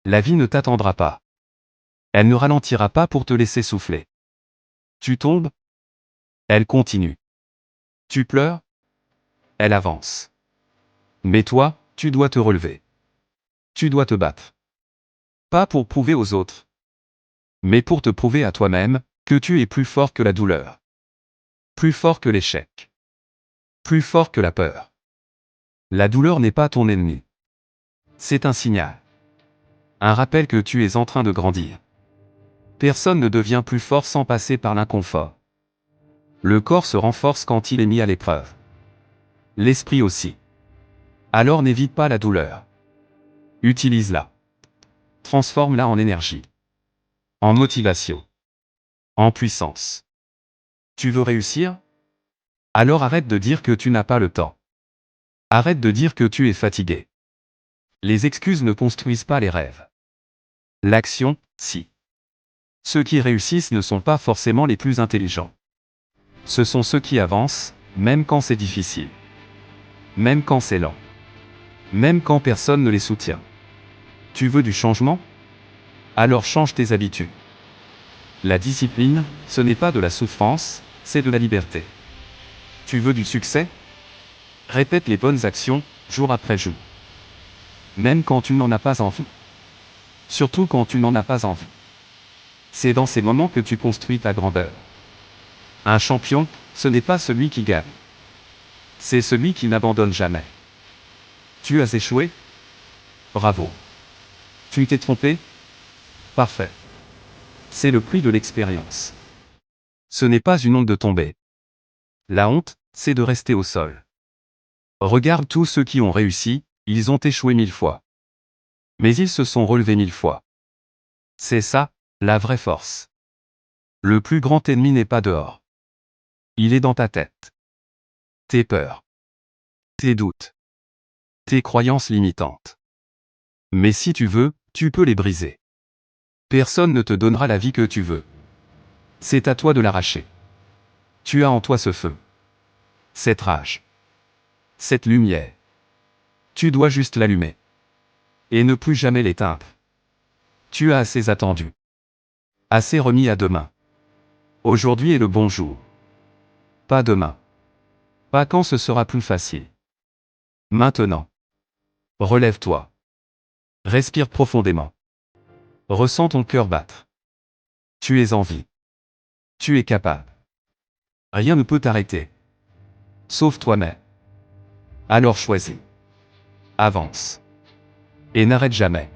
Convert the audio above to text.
La vie ne t'attendra pas. Elle ne ralentira pas pour te laisser souffler. Tu tombes? Elle continue. Tu pleures? Elle avance. Mais toi, tu dois te relever. Tu dois te battre. Pas pour prouver aux autres, mais pour te prouver à toi-même que tu es plus fort que la douleur. Plus fort que l'échec. Plus fort que la peur. La douleur n'est pas ton ennemi. C'est un signal. Un rappel que tu es en train de grandir. Personne ne devient plus fort sans passer par l'inconfort. Le corps se renforce quand il est mis à l'épreuve. L'esprit aussi. Alors n'évite pas la douleur. Utilise-la. Transforme-la en énergie. En motivation. En puissance. Tu veux réussir? Alors arrête de dire que tu n'as pas le temps. Arrête de dire que tu es fatigué. Les excuses ne construisent pas les rêves. L'action, si. Ceux qui réussissent ne sont pas forcément les plus intelligents. Ce sont ceux qui avancent, même quand c'est difficile. Même quand c'est lent. Même quand personne ne les soutient. Tu veux du changement? Alors change tes habitudes. La discipline, ce n'est pas de la souffrance, c'est de la liberté. Tu veux du succès? Répète les bonnes actions, jour après jour. Même quand tu n'en as pas envie. Surtout quand tu n'en as pas envie. C'est dans ces moments que tu construis ta grandeur. Un champion, ce n'est pas celui qui gagne. C'est celui qui n'abandonne jamais. Tu as échoué? Bravo. Tu t'es trompé? Parfait. C'est le prix de l'expérience. Ce n'est pas une honte de tomber. La honte, c'est de rester au sol. Regarde tous ceux qui ont réussi, ils ont échoué 1000 fois. Mais ils se sont relevés 1000 fois. C'est ça, la vraie force. Le plus grand ennemi n'est pas dehors. Il est dans ta tête. Tes peurs. Tes doutes. Tes croyances limitantes. Mais si tu veux, tu peux les briser. Personne ne te donnera la vie que tu veux. C'est à toi de l'arracher. Tu as en toi ce feu. Cette rage. Cette lumière. Tu dois juste l'allumer. Et ne plus jamais l'éteindre. Tu as assez attendu. Assez remis à demain. Aujourd'hui est le bon jour. Pas demain. Pas quand ce sera plus facile. Maintenant. Relève-toi. Respire profondément. Ressens ton cœur battre. Tu es en vie. Tu es capable. Rien ne peut t'arrêter. Sauf toi-même. Alors choisis. Avance. Et n'arrête jamais.